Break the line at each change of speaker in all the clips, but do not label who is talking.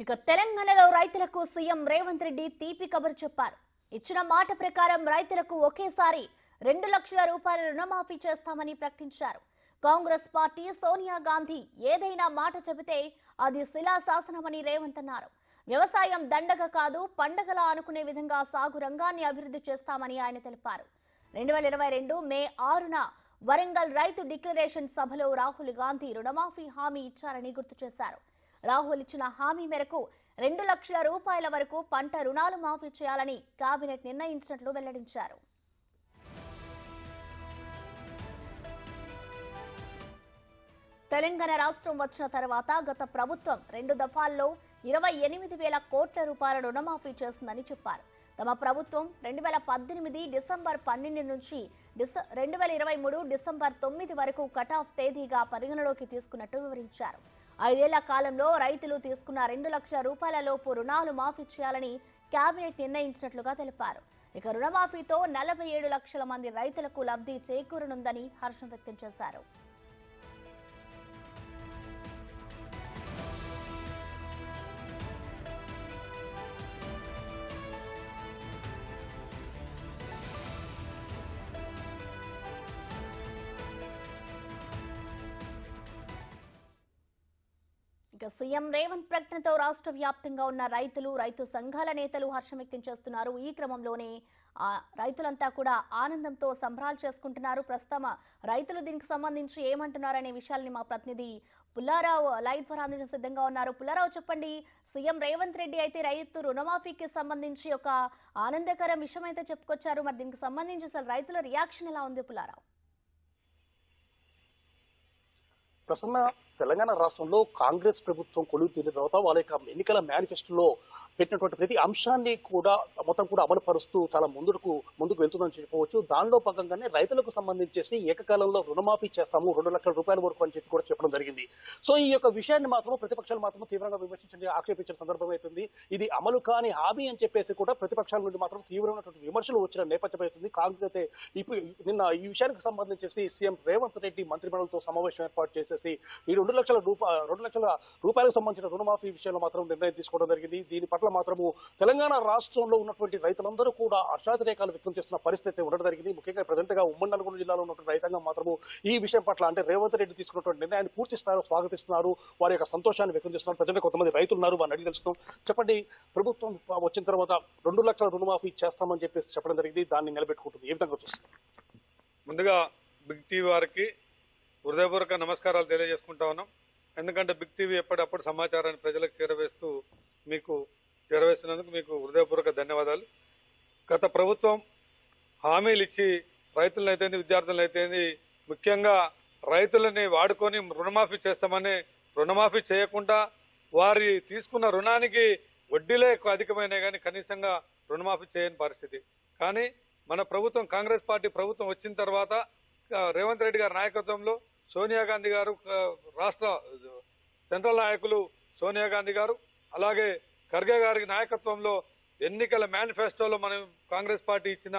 ఇక తెలంగాణలో రైతులకు సీఎం రేవంత్ రెడ్డి తీపి కబురు చెప్పారు. ఇచ్చిన మాట ప్రకారం రైతులకు ఒకేసారి 2 లక్షల రూపాయల రుణమాఫీ చేస్తామని ప్రకటించారు. కాంగ్రెస్ పార్టీ సోనియా గాంధీ ఏదైనా మాట చెబితే అది శిలాశాసనమని రేవంత్ అన్నారు. వ్యవసాయం దండగ కాదు పండగలా అనుకునే విధంగా సాగు రంగాన్ని అభివృద్ధి చేస్తామని ఆయన తెలిపారు. 2022 మే 6న వరంగల్ రైతు డిక్లరేషన్ సభలో రాహుల్ గాంధీ రుణమాఫీ హామీ ఇచ్చారని గుర్తు చేశారు. రాహుల్ ఇచ్చిన హామీ మేరకు 2 లక్షల రూపాయల వరకు పంట రుణాలు మాఫీ చేయాలని కేబినెట్ నిర్ణయించినట్లు వెల్లడించారు. తెలంగాణ రాష్ట్రం వచ్చిన తర్వాత గత ప్రభుత్వం 2 దఫాల్లో 28,000 కోట్ల రూపాయల రుణమాఫీ చేస్తుందని చెప్పారు. తమ ప్రభుత్వం 2018 డిసెంబర్ 12 నుంచి 2023 డిసెంబర్ 9 వరకు కటాఫ్ తేదీగా పరిగణలోకి తీసుకున్నట్టు వివరించారు. 5 ఏళ్ల కాలంలో రైతులు తీసుకున్న 2 లక్షల రూపాయల లోపు రుణాలు మాఫీ చేయాలని కేబినెట్ నిర్ణయించినట్లుగా తెలిపారు. ఇక రుణమాఫీతో 47 లక్షల మంది రైతులకు లబ్ధి చేకూరనుందని హర్షం వ్యక్తం చేశారు. ఇక సీఎం రేవంత్ ప్రకటనతో రాష్ట్ర వ్యాప్తంగా ఉన్న రైతు సంఘాల నేతలు హర్షం వ్యక్తం చేస్తున్నారు. ఈ క్రమంలోనే రైతులంతా కూడా ఆనందంతో సంబరాలు చేసుకుంటున్నారు. ప్రస్తుతం రైతులు దీనికి సంబంధించి ఏమంటున్నారనే విషయాల్ని మా ప్రతినిధి పుల్లారావు లైవ్ ద్వారా అందించ సిద్ధంగా ఉన్నారు. పుల్లారావు, చెప్పండి, సీఎం రేవంత్ రెడ్డి అయితే రైతు రుణమాఫీకి సంబంధించి ఒక ఆనందకర విషయం అయితే చెప్పుకొచ్చారు. మరి దీనికి సంబంధించి అసలు రైతుల రియాక్షన్ ఎలా ఉంది పుల్లారావు?
ప్రసన్న, తెలంగాణ రాష్ట్రంలో కాంగ్రెస్ ప్రభుత్వం కొలువు తీరిన తర్వాత వాళ్ళ యొక్క ఎన్నికల మేనిఫెస్టోలో పెట్టినటువంటి ప్రతి అంశాన్ని కూడా మొత్తం కూడా అమలు పరుస్తూ చాలా ముందుకు వెళ్తుందని చెప్పవచ్చు. దానిలో భాగంగానే రైతులకు సంబంధించేసి ఏకకాలంలో రుణమాఫీ చేస్తాము 2 లక్షల రూపాయల వరకు అని చెప్పి కూడా చెప్పడం జరిగింది. సో ఈ యొక్క విషయాన్ని మాత్రం ప్రతిపక్షాలు మాత్రం తీవ్రంగా విమర్శించి ఆక్షేపించిన సందర్భం అవుతుంది. ఇది అమలు కాని హామీ అని చెప్పేసి కూడా ప్రతిపక్షాల నుండి మాత్రం తీవ్రమైనటువంటి విమర్శలు వచ్చిన నేపథ్యం అవుతుంది. కాంగ్రెస్ అయితే ఇప్పుడు నిన్న ఈ విషయానికి సంబంధించేసి సీఎం రేవంత్ రెడ్డి మంత్రిమండలితో సమావేశం ఏర్పాటు చేసేసి ఈ 2 లక్షల రూపాయలకు సంబంధించిన రుణమాఫీ విషయంలో మాత్రం నిర్ణయం తీసుకోవడం జరిగింది. దీని పట్ల మాత్రము తెలంగాణ రాష్ట్రంలో ఉన్నటువంటి రైతులందరూ కూడా హర్షాతిరేకాలు వ్యక్తం చేస్తున్న పరిస్థితి ఉండడం జరిగింది. ముఖ్యంగా ప్రజెంట్ గా ఉమ్మడి నల్గొండ జిల్లాలో ఉన్నటువంటి రైతాంగం మాత్రము ఈ విషయం పట్ల అంటే రేవంత్ రెడ్డి తీసుకున్నటువంటి నిర్ణయాన్ని పూర్తి స్థాయిలో స్వాగతిస్తున్నారు. వారి యొక్క సంతోషాన్ని వ్యక్తం చేస్తున్నారు. ప్రజెంట్ కొంతమంది రైతులు ఉన్నారు, వారిని అడిగి తెలుసుకుందాం. చెప్పండి, ప్రభుత్వం వచ్చిన తర్వాత 2 లక్షల రుణమాఫీ చేస్తామని చెప్పేసి చెప్పడం జరిగింది. దాన్ని నిలబెట్టుకుంటుంది. ఏ విధంగా చూస్తారు?
ముందుగా బిగ్ టీవీ వారికి హృదయపూర్వక నమస్కారాలు తెలియజేసుకుంటా ఉన్నాం. ఎందుకంటే బిగ్ టీవీ ఎప్పటికప్పుడు సమాచారాన్ని ప్రజలకు చేరవేస్తున్నందుకు మీకు హృదయపూర్వక ధన్యవాదాలు. గత ప్రభుత్వం హామీలు ఇచ్చి రైతులనైతేంది విద్యార్థులనైతేంది ముఖ్యంగా రైతులని వాడుకొని రుణమాఫీ చేస్తామని రుణమాఫీ చేయకుండా వారి తీసుకున్న రుణానికి వడ్డీలే ఎక్కువ అధికమైనాయి కానీ కనీసంగా రుణమాఫీ చేయని పరిస్థితి. కానీ మన ప్రభుత్వం కాంగ్రెస్ పార్టీ ప్రభుత్వం వచ్చిన తర్వాత రేవంత్ రెడ్డి గారి నాయకత్వంలో సోనియా గాంధీ గారు, రాష్ట్ర సెంట్రల్ నాయకులు సోనియా గాంధీ గారు, అలాగే ఖర్గే గారి నాయకత్వంలో ఎన్నికల మేనిఫెస్టోలో మనం కాంగ్రెస్ పార్టీ ఇచ్చిన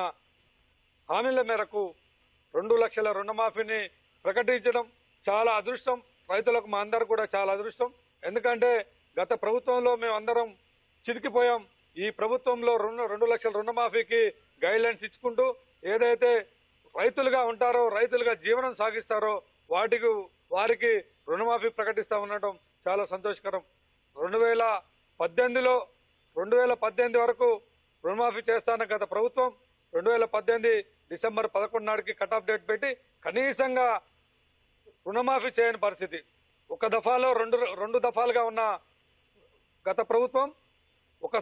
హామీల మేరకు 2 లక్షల రుణమాఫీని ప్రకటించడం చాలా అదృష్టం. రైతులకు మా అందరూ కూడా చాలా అదృష్టం. ఎందుకంటే గత ప్రభుత్వంలో మేము అందరం చితికిపోయాం. ఈ ప్రభుత్వంలో 2 లక్షల రుణమాఫీకి గైడ్ లైన్స్ ఇచ్చుకుంటూ ఏదైతే రైతులుగా ఉంటారో, రైతులుగా జీవనం సాగిస్తారో వారికి రుణమాఫీ ప్రకటిస్తా ఉండటం చాలా సంతోషకరం. 2018 వరకు రుణమాఫీ చేస్తాన గత ప్రభుత్వం 2018 డిసెంబర్ 11 నాటికి కట్ ఆఫ్ డేట్ పెట్టి కనీసంగా రుణమాఫీ చేయని పరిస్థితి. ఒక దఫాలో రెండు దఫాలుగా ఉన్న గత ప్రభుత్వం ఒక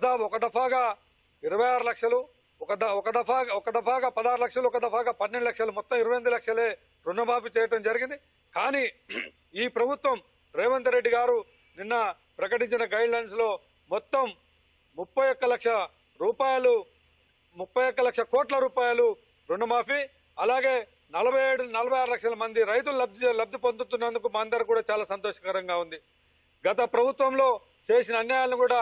దఫాగా 26 లక్షలు, ఒక దఫాగా 16 లక్షలు, ఒక దఫాగా 12 లక్షలు, మొత్తం 28 లక్షలే రుణమాఫీ చేయడం జరిగింది. కానీ ఈ ప్రభుత్వం రేవంత్ రెడ్డి గారు నిన్న ప్రకటించిన గైడ్ లైన్స్ లో మొత్తం 31 లక్ష కోట్ల రూపాయలు రుణమాఫీ, అలాగే 46 లక్షల మంది రైతులు లబ్ధి పొందుతున్నందుకు మా అందరూ కూడా చాలా సంతోషకరంగా ఉంది. గత ప్రభుత్వంలో చేసిన అన్యాయాలను కూడా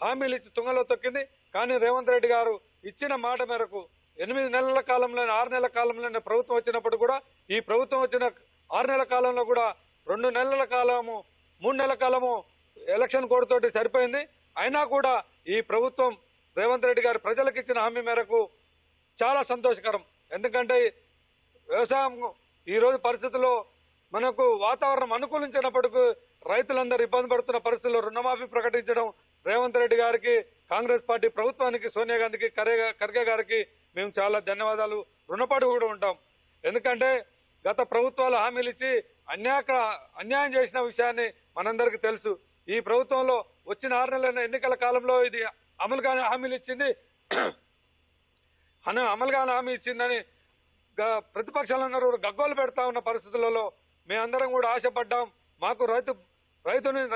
హామీలు ఇచ్చి తుంగలో తొక్కింది. కానీ రేవంత్ రెడ్డి గారు ఇచ్చిన మాట మేరకు 8 నెలల కాలంలోనే 6 నెలల కాలంలోనే ప్రభుత్వం వచ్చినప్పుడు కూడా ఈ ప్రభుత్వం వచ్చిన 6 నెలల కాలంలో కూడా 2 నెలల కాలము 3 నెలల కాలము ఎలక్షన్ కోడ్ తోటి సరిపోయింది. అయినా కూడా ఈ ప్రభుత్వం రేవంత్ రెడ్డి గారు ప్రజలకు ఇచ్చిన హామీ మేరకు చాలా సంతోషకరం. ఎందుకంటే వ్యవసాయం ఈ రోజు పరిస్థితుల్లో మనకు వాతావరణం అనుకూలించినప్పటికీ రైతులందరూ ఇబ్బంది పడుతున్న పరిస్థితుల్లో రుణమాఫీ ప్రకటించడం రేవంత్ రెడ్డి గారికి, కాంగ్రెస్ పార్టీ ప్రభుత్వానికి, సోనియా గాంధీకి, ఖర్గే గారికి మేము చాలా ధన్యవాదాలు, రుణపడి కూడా ఉంటాం. ఎందుకంటే గత ప్రభుత్వాలు హామీలు ఇచ్చి అన్యాయం చేసిన విషయాన్ని మనందరికీ తెలుసు. ఈ ప్రభుత్వంలో వచ్చిన 6 నెలల ఎన్నికల కాలంలో ఇది అమలుగానే హామీలు ఇచ్చింది, అమలుగానే హామీ ఇచ్చిందని ప్రతిపక్షాలందరూ గగ్గోలు పెడతా ఉన్న పరిస్థితులలో మేమందరం కూడా ఆశపడ్డాం. మాకు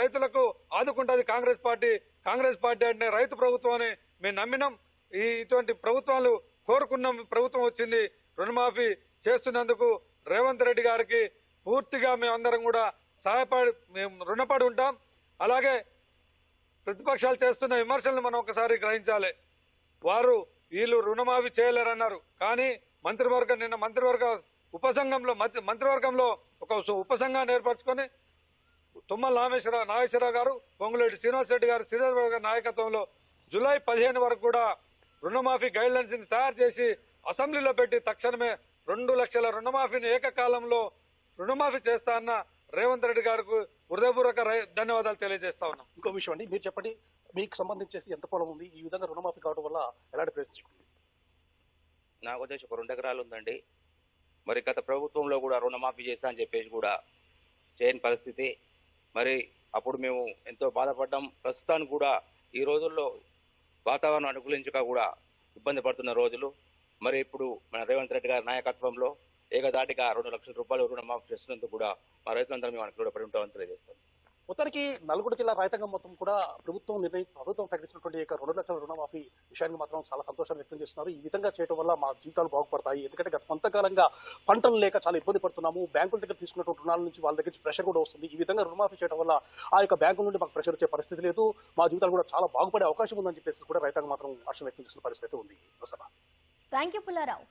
రైతులకు ఆదుకుంటుంది కాంగ్రెస్ పార్టీ అంటే రైతు ప్రభుత్వం అని మేము నమ్మినాం. ఇటువంటి ప్రభుత్వాలు కోరుకున్న ప్రభుత్వం వచ్చింది. రుణమాఫీ చేస్తున్నందుకు రేవంత్ రెడ్డి గారికి పూర్తిగా మేమందరం కూడా మేము రుణపడి ఉంటాం. అలాగే ప్రతిపక్షాలు చేస్తున్న విమర్శలను మనం ఒకసారి గ్రహించాలి. వీళ్ళు రుణమాఫీ చేయలేరన్నారు, కానీ నిన్న మంత్రివర్గ మంత్రివర్గంలో ఒక ఉపసంఘాన్ని ఏర్పరచుకొని తుమ్మల నాగేశ్వరరావు గారు, పొంగులేటి శ్రీనివాసరెడ్డి గారి నాయకత్వంలో జూలై 15 వరకు కూడా రుణమాఫీ గైడ్ లైన్స్ ని తయారు చేసి అసెంబ్లీలో పెట్టి తక్షణమే 2 లక్షల రుణమాఫీని ఏకకాలంలో రుణమాఫీ చేస్తా అన్న రేవంత్ రెడ్డి గారికి హృదయపూర్వక ధన్యవాదాలు తెలియజేస్తా ఉన్నాం.
ఇంకో విషయం అండి, మీరు చెప్పండి, మీకు సంబంధించేసి ఎంత పొలం ఉంది? ఈ విధంగా రుణమాఫీ కావడం వల్ల ఎలాంటి ప్రయోజనం?
నాకు వచ్చేసి ఒక 2 ఎకరాలు ఉందండి. మరి గత ప్రభుత్వంలో కూడా రుణమాఫీ చేస్తా అని చెప్పేసి కూడా చేయని పరిస్థితి. మరి అప్పుడు మేము ఎంతో బాధపడ్డాం. ప్రస్తుతానికి కూడా ఈ రోజుల్లో వాతావరణం అనుకూలించక కూడా ఇబ్బంది పడుతున్న రోజులు. మరి ఇప్పుడు మన రేవంత్ రెడ్డి గారి నాయకత్వంలో ఏకదాటిగా 2 లక్షల రూపాయలు రుణమాఫీ చేస్తున్నందుకు కూడా మా రైతులందరూ మేము రుణపడి ఉంటామని తెలియజేస్తాం.
మొత్తానికి నల్గొండ జిల్లా రైతాంగం మొత్తం కూడా ప్రభుత్వం ప్రకటించినటువంటి 2 లక్షల రుణమాఫీ విషయాన్ని మాత్రం చాలా సంతోషాన్ని వ్యక్తం చేస్తున్నారు. ఈ విధంగా చేయడం వల్ల మా జీవితాలు బాగుపడతాయి. ఎందుకంటే గత కొంతకాలంగా పంటలు లేక చాలా ఇబ్బంది పడుతున్నాము. బ్యాంకుల దగ్గర తీసుకున్నటువంటి రుణాల నుంచి వాళ్ళ దగ్గర ప్రెషర్ కూడా వస్తుంది. ఈ విధంగా రుణమాఫీ చేయడం వల్ల ఆ యొక్క బ్యాంకుల నుండి మాకు ప్రెషర్ వచ్చే పరిస్థితి లేదు. మా జీవితాలు కూడా చాలా బాగుపడే అవకాశం ఉందని చెప్పేసి కూడా రైతాంగం మాత్రం హర్షం వ్యక్తం చేస్తున్న పరిస్థితి ఉంది.
Thank you Pullarao.